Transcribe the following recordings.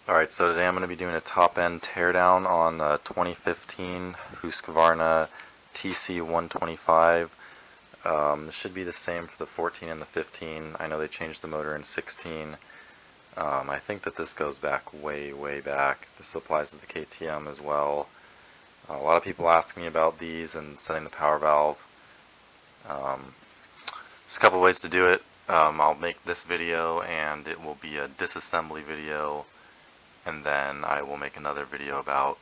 Alright, so today I'm going to be doing a top-end teardown on a 2015 Husqvarna Tc125. This should be the same for the 14 and the 15. I know they changed the motor in 16. I think that this goes back way back. This applies to the KTM as well. A lot of people ask me about these and setting the Powervalve. There's a couple ways to do it. I'll make this video and it will be a disassembly video, and then I will make another video about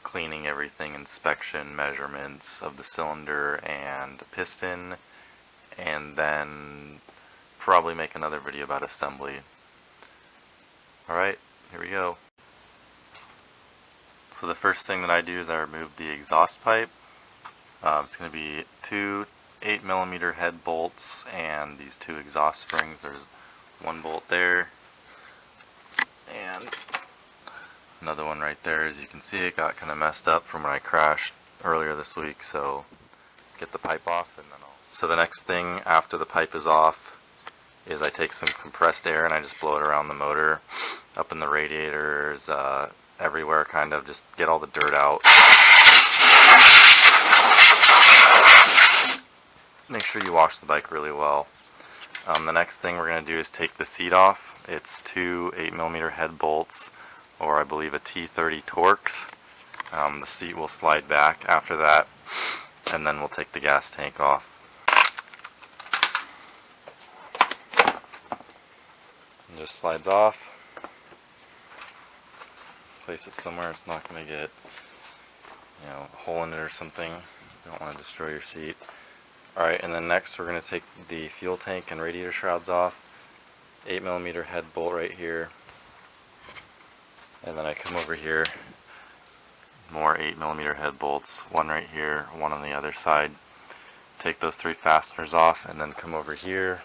cleaning everything, inspection, measurements of the cylinder and piston, and then probably make another video about assembly. Alright, here we go. So the first thing that I do is I remove the exhaust pipe. It's going to be two 8mm head bolts and these two exhaust springs. There's one bolt there and another one right there. As you can see, it got kind of messed up from when I crashed earlier this week, so get the pipe off and then So the next thing after the pipe is off is I take some compressed air and I just blow it around the motor, up in the radiators, everywhere, kind of just get all the dirt out. Make sure you wash the bike really well. The next thing we're going to do is take the seat off. It's two 8mm head bolts, or I believe a T30 Torx. The seat will slide back after that, and then we'll take the gas tank off. It just slides off. Place it somewhere it's not going to get, a hole in it or something. You don't want to destroy your seat. Alright, and then next we're going to take the fuel tank and radiator shrouds off. 8mm head bolt right here. And then I come over here, more 8mm head bolts, one right here, one on the other side. Take those three fasteners off and then come over here.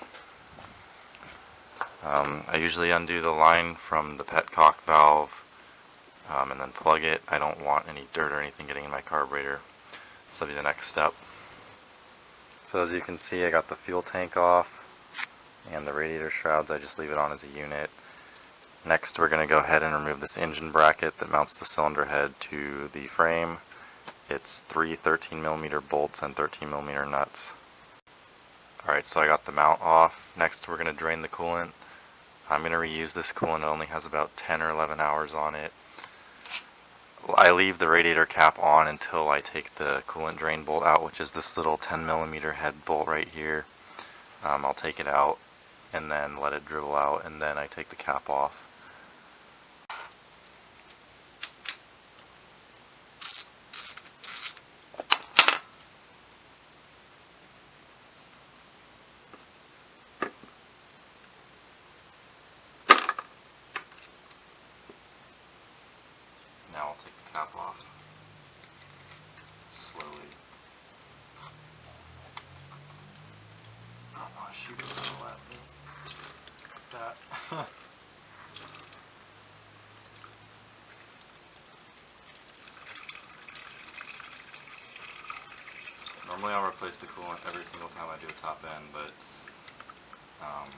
I usually undo the line from the petcock valve and then plug it. I don't want any dirt or anything getting in my carburetor. So that'll be the next step. So as you can see, I got the fuel tank off and the radiator shrouds. I just leave it on as a unit. Next we're going to go ahead and remove this engine bracket that mounts the cylinder head to the frame. It's three 13mm bolts and 13mm nuts. Alright, so I got the mount off. Next we're going to drain the coolant. I'm going to reuse this coolant. It only has about 10 or 11 hours on it. I leave the radiator cap on until I take the coolant drain bolt out, which is this little 10mm head bolt right here. I'll take it out and then let it dribble out, and then I take the cap off. Now I'll take the cap off slowly. I don't want to shoot it all at me. Like that. Normally I'll replace the coolant every single time I do a top end, but I'm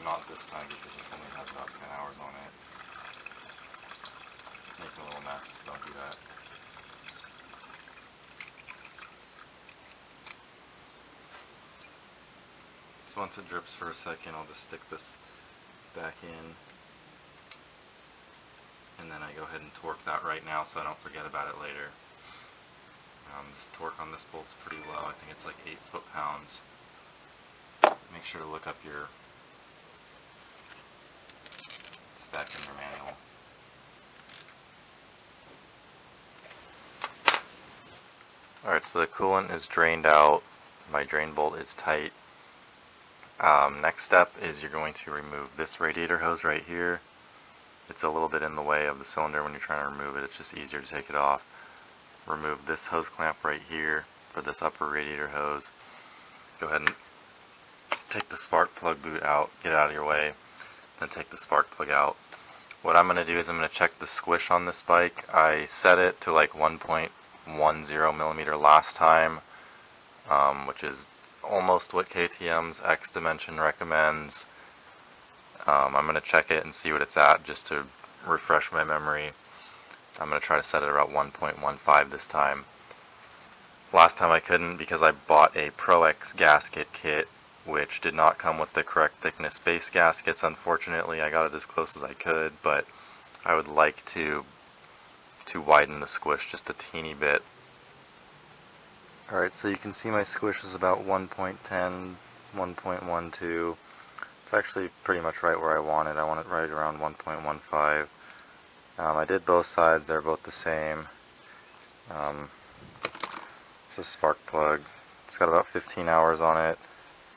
not this time because this only has about 10 hours on it. Make a little mess, don't do that. So once it drips for a second, I'll just stick this back in, and then I go ahead and torque that right now so I don't forget about it later. This torque on this bolt's pretty low. I think it's like 8 foot-pounds. Make sure to look up your spec in your manual. Alright, so the coolant is drained out. My drain bolt is tight. Next step is you're going to remove this radiator hose right here. It's a little bit in the way of the cylinder when you're trying to remove it. It's just easier to take it off. Remove this hose clamp right here for this upper radiator hose. Go ahead and take the spark plug boot out, get it out of your way, then take the spark plug out. What I'm going to do is I'm going to check the squish on this bike. I set it to like 1.10mm last time, which is almost what KTM's X Dimension recommends. I'm going to check it and see what it's at just to refresh my memory. I'm going to try to set it at about 1.15 this time. Last time I couldn't because I bought a Pro X gasket kit, which did not come with the correct thickness base gaskets. Unfortunately, I got it as close as I could, but I would like to widen the squish just a teeny bit. Alright, so you can see my squish is about 1.10, 1.12. It's actually pretty much right where I want it. I want it right around 1.15. I did both sides, they're both the same. It's a spark plug. It's got about 15 hours on it.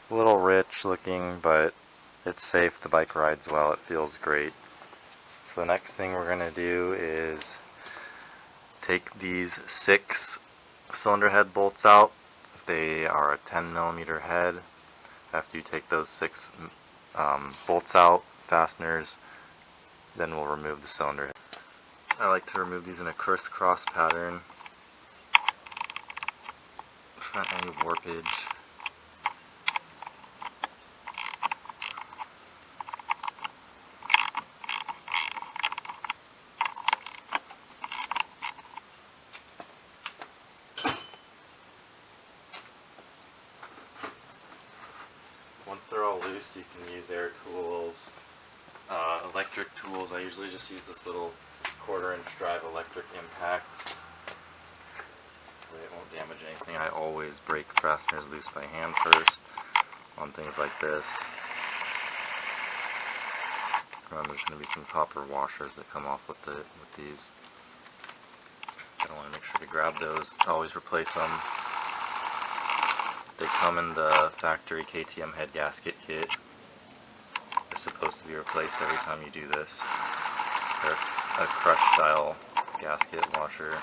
It's a little rich looking, but it's safe. The bike rides well. It feels great. So the next thing we're going to do is take these 6 cylinder head bolts out. They are a 10mm head. After you take those 6 bolts out, fasteners, then we'll remove the cylinder head. I like to remove these in a crisscross pattern. Not any warpage. Once they're all loose, you can use air tools, electric tools. I usually just use this little 1/4 inch drive electric impact. It won't damage anything. I always break fasteners loose by hand first on things like this. There's going to be some copper washers that come off with these. I don't want to make sure to grab those. Always replace them. They come in the factory KTM head gasket kit. They're supposed to be replaced every time you do this. They're a crush style gasket washer.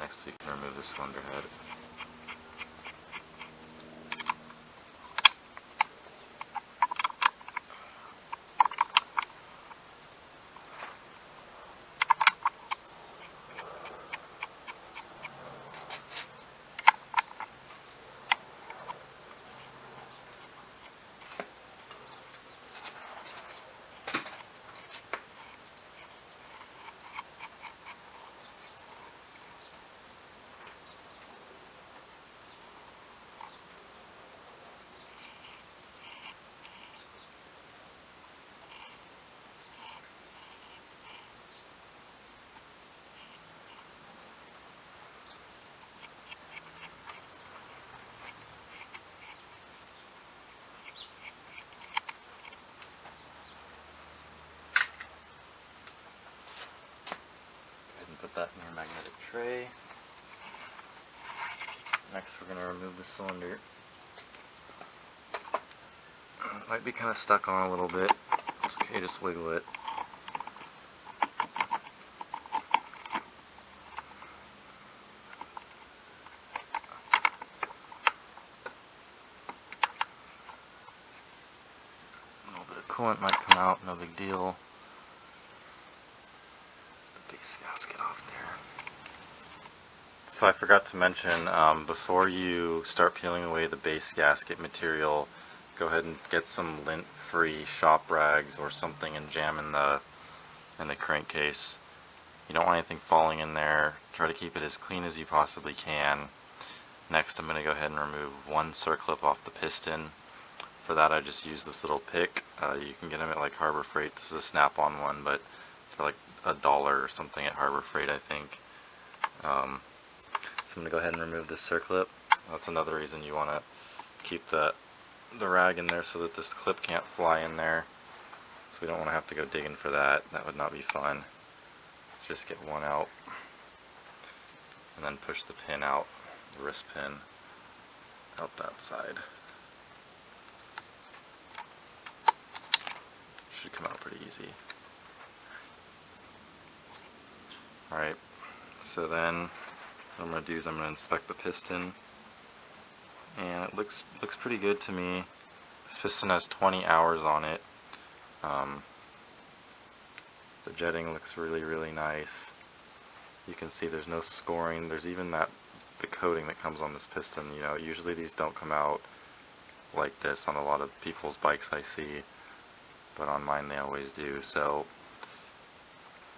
Next we can remove the cylinder head. Put that in your magnetic tray. Next we're going to remove the cylinder. It might be kind of stuck on a little bit. It's okay, just wiggle it. A little bit of coolant might come out, no big deal. Base gasket off there. So I forgot to mention, before you start peeling away the base gasket material, go ahead and get some lint-free shop rags or something and jam in the crankcase. You don't want anything falling in there. Try to keep it as clean as you possibly can. Next I'm going to go ahead and remove one circlip off the piston. For that I just use this little pick. You can get them at like Harbor Freight. This is a snap-on one, but it's for like $1 or something at Harbor Freight, I think. So I'm going to go ahead and remove this circlip. That's another reason you want to keep the rag in there so that this clip can't fly in there. So we don't want to have to go digging for that. That would not be fun. Let's just get one out and then push the pin out, the wrist pin, out that side. Should come out pretty easy. Alright, so then what I'm going to do is I'm going to inspect the piston, and it looks pretty good to me. This piston has 20 hours on it. The jetting looks really nice. You can see there's no scoring. There's even the coating that comes on this piston. You know, usually these don't come out like this on a lot of people's bikes I see, but on mine they always do. So,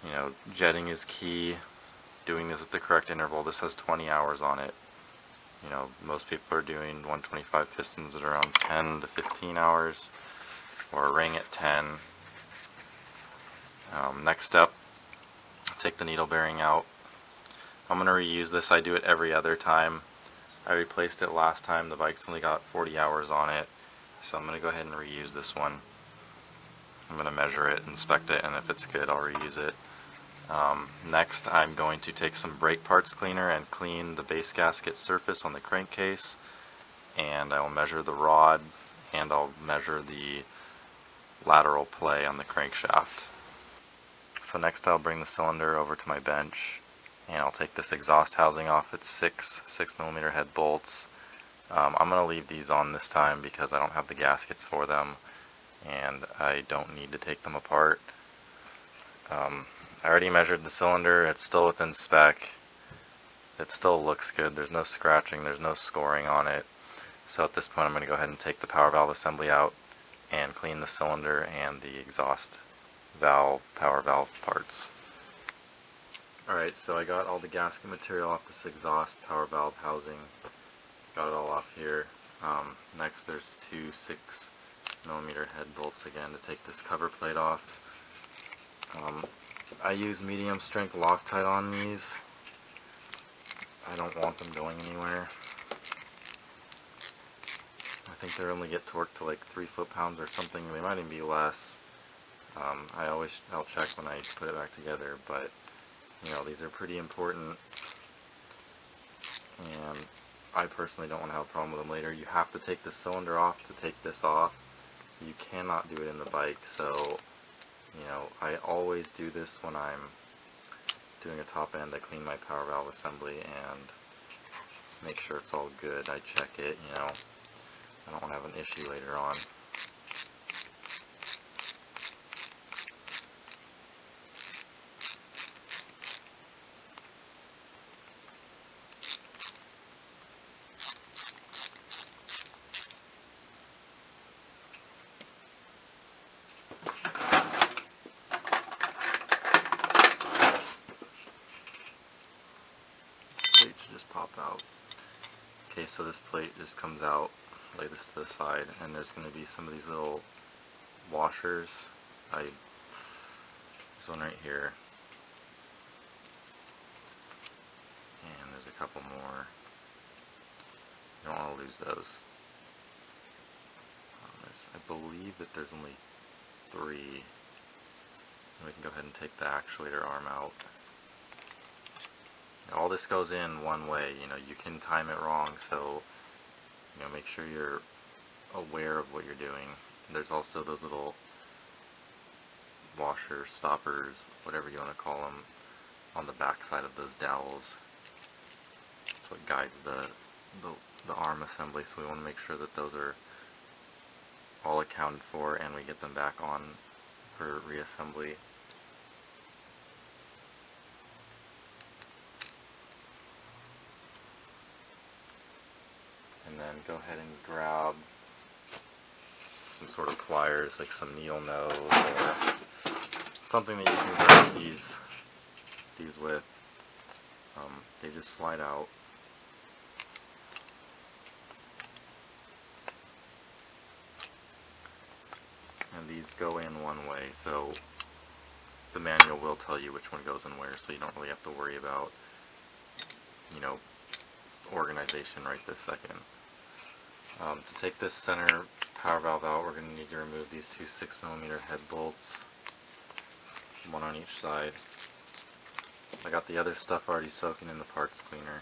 you know, jetting is key. Doing this at the correct interval. This has 20 hours on it. You know, most people are doing 125 pistons at around 10 to 15 hours, or a ring at 10. Next step, take the needle bearing out. I'm going to reuse this. I do it every other time. I replaced it last time. The bike's only got 40 hours on it, so I'm going to go ahead and reuse this one. I'm going to measure it, inspect it, and if it's good, I'll reuse it. Next, I'm going to take some brake parts cleaner and clean the base gasket surface on the crankcase, and I will measure the rod, and I'll measure the lateral play on the crankshaft. So next I'll bring the cylinder over to my bench, and I'll take this exhaust housing off. It's 6mm head bolts. I'm going to leave these on this time because I don't have the gaskets for them, and I don't need to take them apart. I already measured the cylinder. It's still within spec. It still looks good. There's no scratching, there's no scoring on it. So at this point I'm going to go ahead and take the power valve assembly out and clean the cylinder and the exhaust valve, power valve parts. Alright, so I got all the gasket material off this exhaust power valve housing. Got it all off here. Next there's two 6mm head bolts again to take this cover plate off. I use medium strength Loctite on these. I don't want them going anywhere. I think they only get torqued to like 3 foot-pounds or something. They might even be less. I'll check when I put it back together, but you know, these are pretty important, and I personally don't want to have a problem with them later. You have to take the cylinder off to take this off. You cannot do it in the bike, so you know, I always do this when I'm doing a top end. I clean my power valve assembly and make sure it's all good. I check it, you know, I don't want to have an issue later on. Plate should just pop out. Okay, so this plate just comes out, lay this to the side, and there's going to be some of these little washers. There's one right here, and there's a couple more. You don't want to lose those. I believe that there's only 3. We can go ahead and take the actuator arm out. All this goes in one way. You know, you can time it wrong, so you know, make sure you're aware of what you're doing. There's also those little washers, stoppers, whatever you want to call them, on the back side of those dowels. That's what guides the arm assembly, so we want to make sure that those are all accounted for and we get them back on for reassembly. And then go ahead and grab some sort of pliers, like some needle nose or something that you can grab these with. They just slide out. And these go in one way, so the manual will tell you which one goes in where, so you don't really have to worry about, you know, organization right this second. To take this center power valve out, we're going to need to remove these two 6mm head bolts, one on each side. I got the other stuff already soaking in the parts cleaner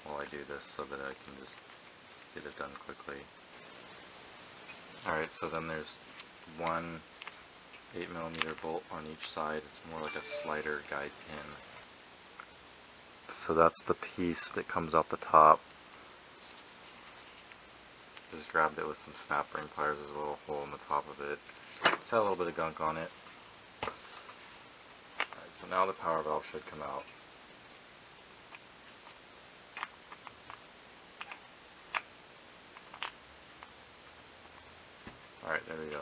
while I do this so that I can just get it done quickly. Alright, so then there's one 8mm bolt on each side. It's more like a slider guide pin. So that's the piece that comes out the top. Just grabbed it with some snap ring pliers. There's a little hole in the top of it. Just had a little bit of gunk on it. Alright, so now the power valve should come out. Alright, there we go.